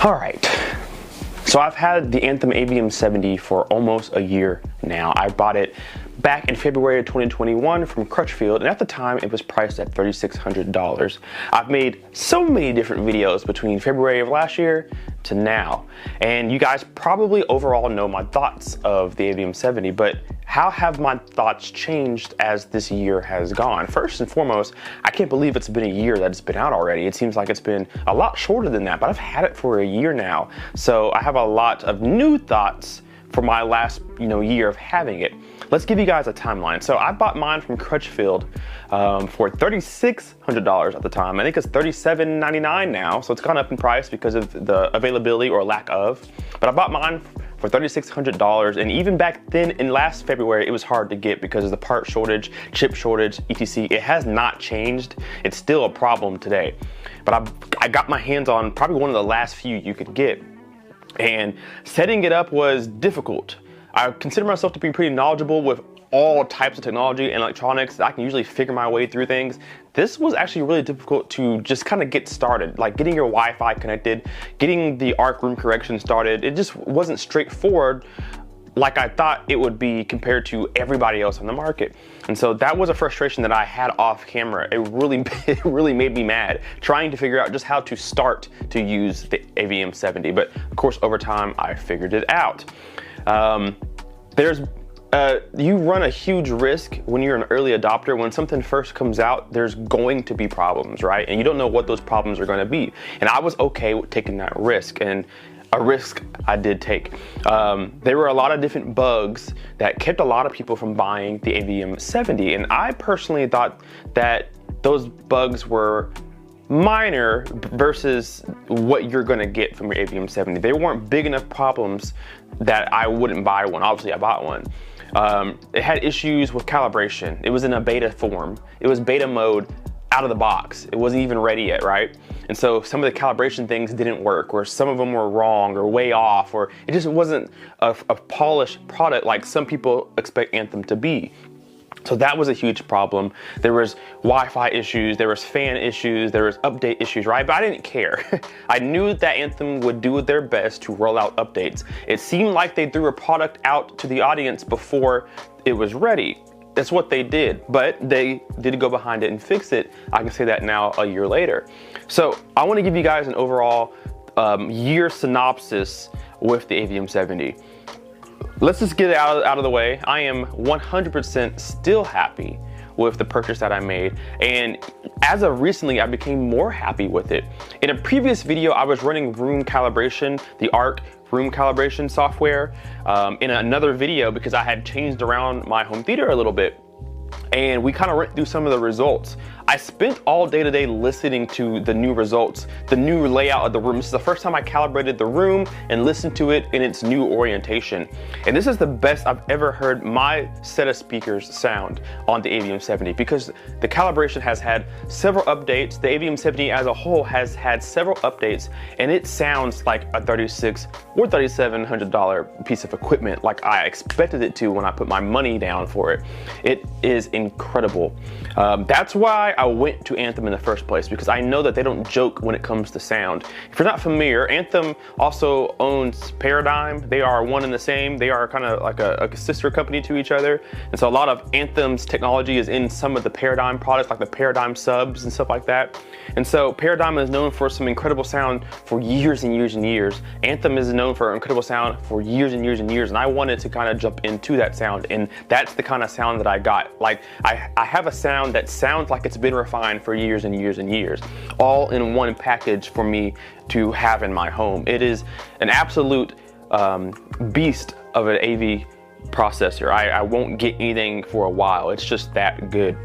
All right, so I've had the Anthem AVM 70 for almost a year now. I bought it back in February of 2021 from Crutchfield, and at the time it was priced at $3,600. I've made so many different videos between February of last year to now, and you guys probably overall know my thoughts of the AVM 70, but how have my thoughts changed as this year has gone? First and foremost, I can't believe it's been a year that it's been out already. It seems like it's been a lot shorter than that, but I've had it for a year now. So I have a lot of new thoughts for my last year of having it. Let's give you guys a timeline. So I bought mine from Crutchfield for $3,600 at the time. I think it's $3,799 now, so it's gone up in price because of the availability or lack of. But I bought mine for $3,600, and even back then in last February, it was hard to get because of the part shortage, chip shortage, etc. It has not changed. It's still a problem today. But I got my hands on probably one of the last few you could get, and setting it up was difficult. I consider myself to be pretty knowledgeable with all types of technology and electronics. I can usually figure my way through things. This was actually really difficult to just kind of get started, like getting your Wi-Fi connected, getting the ARC room correction started. It just wasn't straightforward like I thought it would be compared to everybody else on the market. And so that was a frustration that I had off camera. It really made me mad trying to figure out just how to start to use the AVM 70. But of course, over time, I figured it out. You run a huge risk when you're an early adopter. When something first comes out, there's going to be problems, right? And you don't know what those problems are going to be. And I was okay with taking that risk, and a risk I did take. There were a lot of different bugs that kept a lot of people from buying the AVM 70. And I personally thought that those bugs were minor versus what you're gonna get from your AVM 70. They weren't big enough problems that I wouldn't buy one. Obviously I bought one. It had issues with calibration. It was in a beta form. It was beta mode out of the box. It wasn't even ready yet, right? And so some of the calibration things didn't work, or some of them were wrong or way off, or it just wasn't a polished product like some people expect Anthem to be. So that was a huge problem. There was Wi-Fi issues, there was fan issues, there was update issues, right? But I didn't care. I knew that Anthem would do their best to roll out updates. It seemed like they threw a product out to the audience before it was ready. That's what they did, but they did go behind it and fix it. I can say that now a year later. So I want to give you guys an overall year synopsis with the AVM 70. Let's just get it out of the way. I am 100% still happy with the purchase that I made, and as of recently I became more happy with it. In a previous video I was running room calibration, the ARC room calibration software, in another video because I had changed around my home theater a little bit, and we kind of went through some of the results. I spent all day today listening to the new results, the new layout of the room. This is the first time I calibrated the room and listened to it in its new orientation. And this is the best I've ever heard my set of speakers sound on the AVM 70, because the calibration has had several updates. The AVM 70 as a whole has had several updates, and it sounds like a $3,600 or $3,700 piece of equipment, like I expected it to when I put my money down for it. It is incredible. That's why I went to Anthem in the first place, because I know that they don't joke when it comes to sound. If you're not familiar, Anthem also owns Paradigm. They are one and the same. They are kind of like a sister company to each other. And so a lot of Anthem's technology is in some of the Paradigm products, like the Paradigm subs and stuff like that. And so Paradigm is known for some incredible sound for years and years and years. Anthem is known for incredible sound for years and years and years. And I wanted to kind of jump into that sound. And that's the kind of sound that I got. Like I have a sound that sounds like it's been refined for years and years and years, all in one package for me to have in my home. It is an absolute beast of an AV processor. I won't get anything for a while. It's just that good.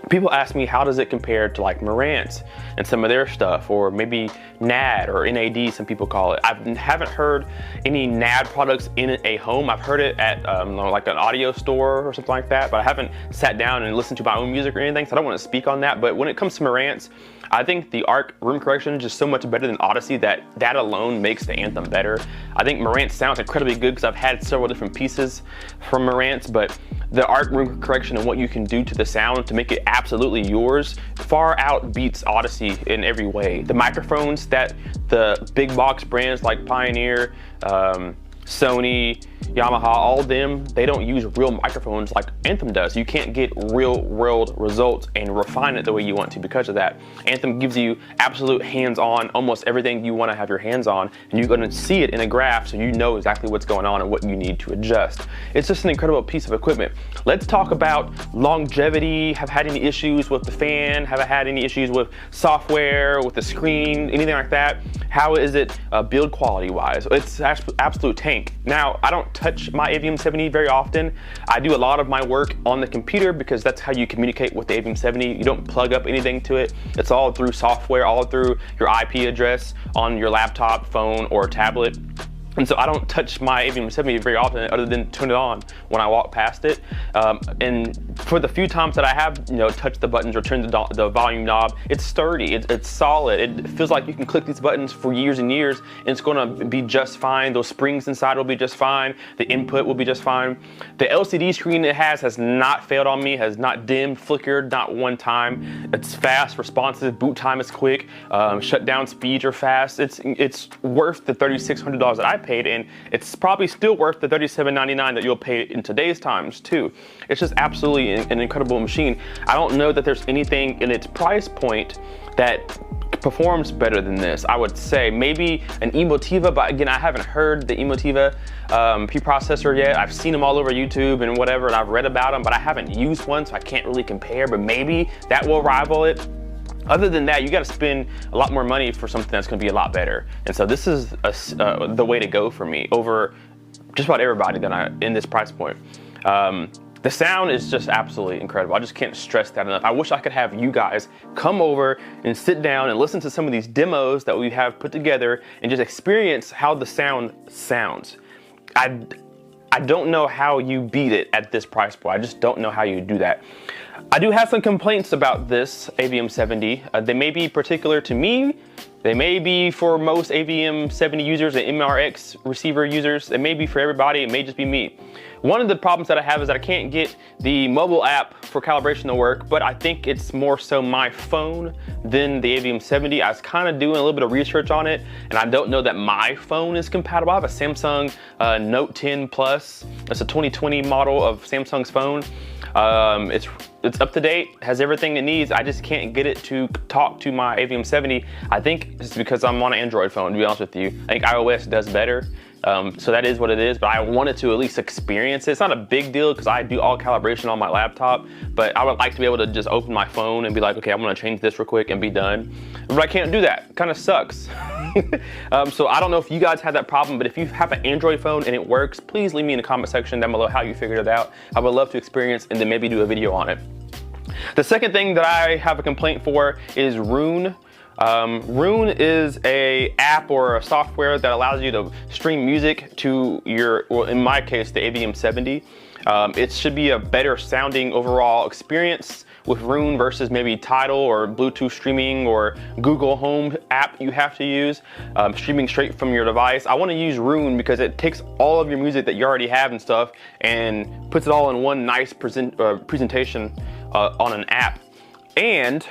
People ask me, how does it compare to like Marantz and some of their stuff, or maybe NAD or NAD, some people call it. I haven't heard any NAD products in a home. I've heard it at like an audio store or something like that, but I haven't sat down and listened to my own music or anything, so I don't want to speak on that. But when it comes to Marantz, I think the ARC room correction is just so much better than Odyssey that alone makes the Anthem better. I think Marantz sounds incredibly good because I've had several different pieces from Marantz, but the art room correction and what you can do to the sound to make it absolutely yours far outbeats Odyssey in every way. The microphones that the big box brands like Pioneer, Sony, Yamaha, all of them, they don't use real microphones like Anthem does. You can't get real world results and refine it the way you want to because of that. Anthem gives you absolute hands-on, almost everything you want to have your hands on, and you're going to see it in a graph so you know exactly what's going on and what you need to adjust. It's just an incredible piece of equipment. Let's talk about longevity. Have had any issues with the fan? Have I had any issues with software, with the screen, anything like that? How is it build quality wise? It's absolute tank. Now, I don't touch my AVM 70 very often. I do a lot of my work on the computer because that's how you communicate with the AVM 70. You don't plug up anything to it. It's all through software, all through your IP address on your laptop, phone, or tablet. And so I don't touch my AVM 70 very often other than turn it on when I walk past it. And for the few times that I have, touched the buttons or turned the volume knob, it's sturdy, it's solid. It feels like you can click these buttons for years and years and it's gonna be just fine. Those springs inside will be just fine. The input will be just fine. The LCD screen it has not failed on me, has not dimmed, flickered, not one time. It's fast, responsive, boot time is quick, shutdown speeds are fast. It's worth the $3,600 that I paid, and it's probably still worth the $37.99 that you'll pay in today's times too. It's just absolutely an incredible machine. I don't know that there's anything in its price point that performs better than this. I would say maybe an Emotiva, but again, I haven't heard the Emotiva preprocessor yet. I've seen them all over YouTube and whatever, and I've read about them, but I haven't used one, so I can't really compare, but maybe that will rival it. Other than that, you got to spend a lot more money for something that's going to be a lot better. And so this is the way to go for me over just about everybody that in this price point. The sound is just absolutely incredible. I just can't stress that enough. I wish I could have you guys come over and sit down and listen to some of these demos that we have put together and just experience how the sound sounds. I don't know how you beat it at this price point. I just don't know how you do that. I do have some complaints about this AVM 70. They may be particular to me. They may be for most AVM 70 users and MRX receiver users. It may be for everybody. It may just be me. One of the problems that I have is that I can't get the mobile app for calibration to work, but I think it's more so my phone than the AVM 70. I was kind of doing a little bit of research on it, and I don't know that my phone is compatible. I have a Samsung Note 10 Plus. It's a 2020 model of Samsung's phone. It's up to date, has everything it needs. I just can't get it to talk to my AVM 70. I think it's because I'm on an Android phone, to be honest with you. I think iOS does better. So that is what it is, but I wanted to at least experience it. It's not a big deal because I do all calibration on my laptop, but I would like to be able to just open my phone and be like, okay, I'm gonna change this real quick and be done. But I can't do that, it kind of sucks. So I don't know if you guys have that problem, but if you have an Android phone and it works, please leave me in the comment section down below how you figured it out. I would love to experience and then maybe do a video on it. The second thing that I have a complaint for is Roon. Roon is a app or a software that allows you to stream music to your, well, in my case, the AVM 70. It should be a better sounding overall experience with Roon versus maybe Tidal or Bluetooth streaming or Google Home app you have to use, streaming straight from your device. I want to use Roon because it takes all of your music that you already have and stuff and puts it all in one nice presentation on an app. And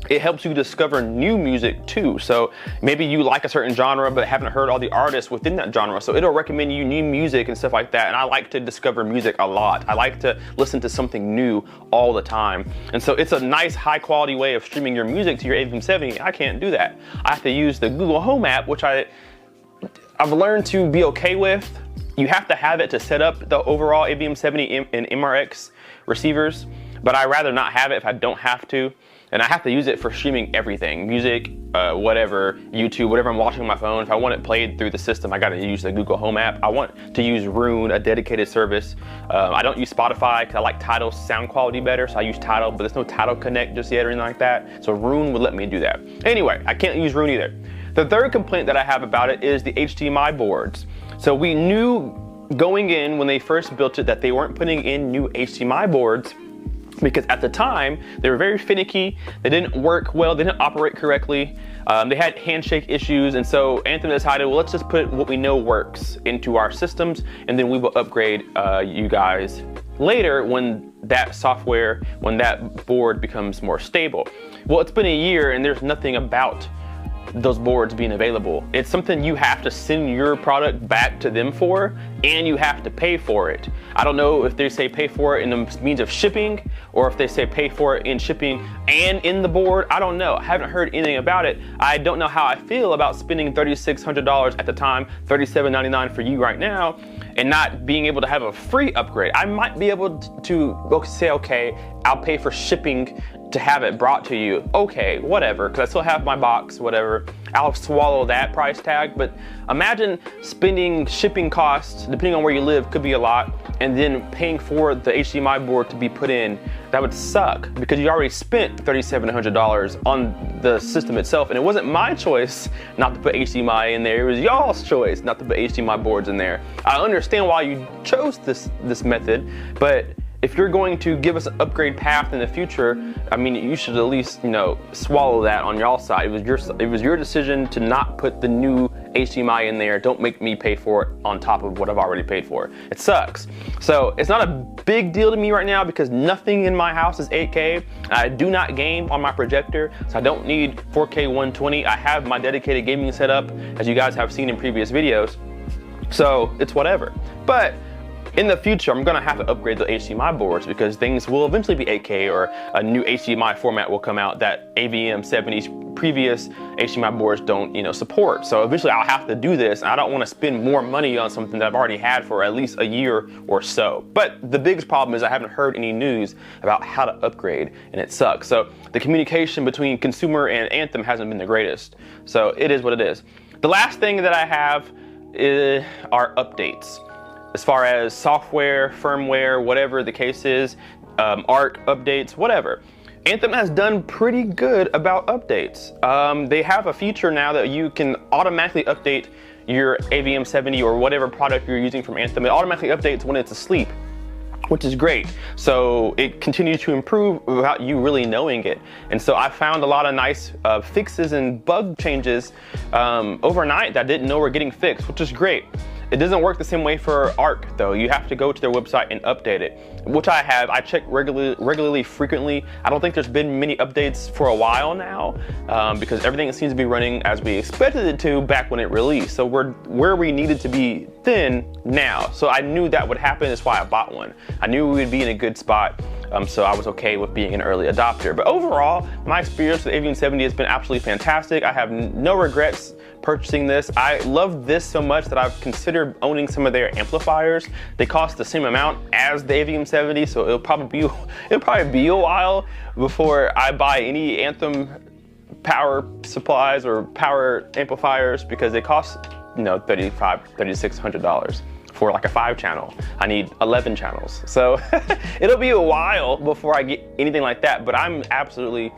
it helps you discover new music too. So maybe you like a certain genre but haven't heard all the artists within that genre, so it'll recommend you new music and stuff like that. And I like to discover music a lot. I like to listen to something new all the time, and so it's a nice high quality way of streaming your music to your AVM 70. I can't do that. I have to use the Google Home app, which I've learned to be okay with. You have to have it to set up the overall AVM 70 and MRX receivers, but I'd rather not have it if I don't have to. And I have to use it for streaming everything, music, whatever, YouTube, whatever I'm watching on my phone. If I want it played through the system, I gotta use the Google Home app. I want to use Roon, a dedicated service. I don't use Spotify because I like Tidal's sound quality better, so I use Tidal, but there's no Tidal Connect just yet or anything like that. So Roon would let me do that. Anyway, I can't use Roon either. The third complaint that I have about it is the HDMI boards. So we knew going in when they first built it that they weren't putting in new HDMI boards because at the time they were very finicky, they didn't work well, they didn't operate correctly, they had handshake issues, and so Anthem decided, well, let's just put what we know works into our systems, and then we will upgrade you guys later when that software, when that board becomes more stable. Well, it's been a year and there's nothing about those boards being available. It's something you have to send your product back to them for, and you have to pay for it. I don't know if they say pay for it in the means of shipping, or if they say pay for it in shipping and in the board. I don't know. I haven't heard anything about it. I don't know how I feel about spending $3,600 at the time, $37.99 for you right now, and not being able to have a free upgrade. I might be able to say, okay, I'll pay for shipping to have it brought to you. Okay, whatever, because I still have my box, whatever. I'll swallow that price tag, but imagine spending shipping costs, depending on where you live, could be a lot, and then paying for the HDMI board to be put in. That would suck, because you already spent $3,700 on the system itself, and it wasn't my choice not to put HDMI in there, it was y'all's choice not to put HDMI boards in there. I understand why you chose this method, but if you're going to give us an upgrade path in the future, I mean, you should at least, swallow that on y'all side. It was your decision to not put the new HDMI in there. Don't make me pay for it on top of what I've already paid for. It sucks. So it's not a big deal to me right now because nothing in my house is 8K. I do not game on my projector, so I don't need 4K 120. I have my dedicated gaming setup, as you guys have seen in previous videos. So it's whatever. But in the future, I'm gonna have to upgrade the HDMI boards because things will eventually be 8K, or a new HDMI format will come out that AVM 70's previous HDMI boards don't, support. So eventually I'll have to do this, and I don't wanna spend more money on something that I've already had for at least a year or so. But the biggest problem is I haven't heard any news about how to upgrade, and it sucks. So the communication between consumer and Anthem hasn't been the greatest. So it is what it is. The last thing that I have are updates. As far as software, firmware, whatever the case is, ARC updates, whatever. Anthem has done pretty good about updates. They have a feature now that you can automatically update your AVM 70 or whatever product you're using from Anthem. It automatically updates when it's asleep, which is great. So it continues to improve without you really knowing it. And so I found a lot of nice fixes and bug changes overnight that I didn't know were getting fixed, which is great. It doesn't work the same way for ARC though. You have to go to their website and update it, which I have. I check regularly, frequently. I don't think there's been many updates for a while now because everything seems to be running as we expected it to back when it released. So we're where we needed to be then now. So I knew that would happen. That's why I bought one. I knew we would be in a good spot. So I was okay with being an early adopter. But overall, my experience with AVM 70 has been absolutely fantastic. I have no regrets purchasing this. I love this so much that I've considered owning some of their amplifiers. They cost the same amount as the AVM 70, so it'll probably be a while before I buy any Anthem power supplies or power amplifiers because they cost $3,600 for like a 5-channel. I need 11 channels. So it'll be a while before I get anything like that, but I'm absolutely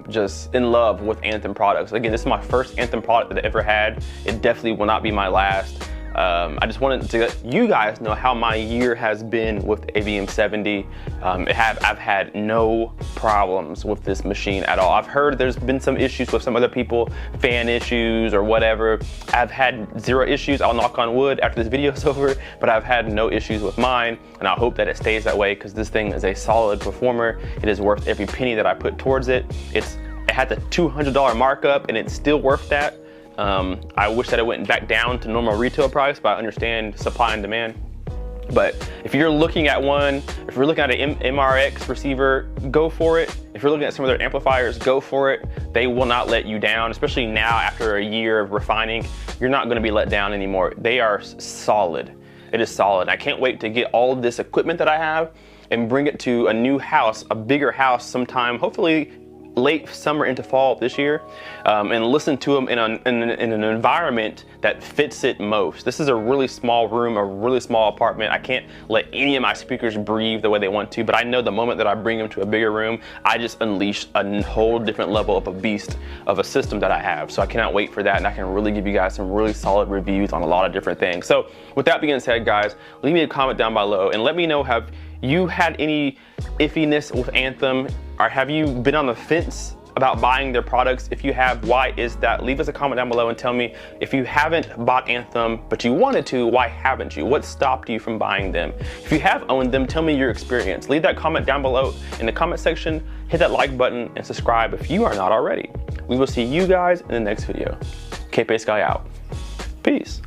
just in love with Anthem products. Again, this is my first Anthem product that I ever had. It definitely will not be my last. I just wanted to let you guys know how my year has been with AVM 70. I've had no problems with this machine at all. I've heard there's been some issues with some other people, fan issues or whatever. I've had 0 issues. I'll knock on wood after this video is over, but I've had no issues with mine, and I hope that it stays that way because this thing is a solid performer. It is worth every penny that I put towards it. It had the $200 markup, and it's still worth that. I wish that it went back down to normal retail price, but I understand supply and demand. But if you're looking at an MRX receiver, go for it. If you're looking at some of their amplifiers, go for it. They will not let you down, especially now after a year of refining. You're not going to be let down anymore. They are solid. It is solid. I can't wait to get all of this equipment that I have and bring it to a new house, a bigger house sometime, hopefully late summer into fall this year, and listen to them in an environment that fits it most. This is a really small room, a really small apartment. I can't let any of my speakers breathe the way they want to, but I know the moment that I bring them to a bigger room, I just unleash a whole different level of a beast of a system that I have. So I cannot wait for that, and I can really give you guys some really solid reviews on a lot of different things. So with that being said, guys, leave me a comment down below and let me know, have you had any iffiness with Anthem? Or have you been on the fence about buying their products? If you have, why is that? Leave us a comment down below and tell me, if you haven't bought Anthem but you wanted to, why haven't you? What stopped you from buying them? If you have owned them, tell me your experience. Leave that comment down below in the comment section, hit that like button, and subscribe if you are not already. We will see you guys in the next video. KPSky out. Peace.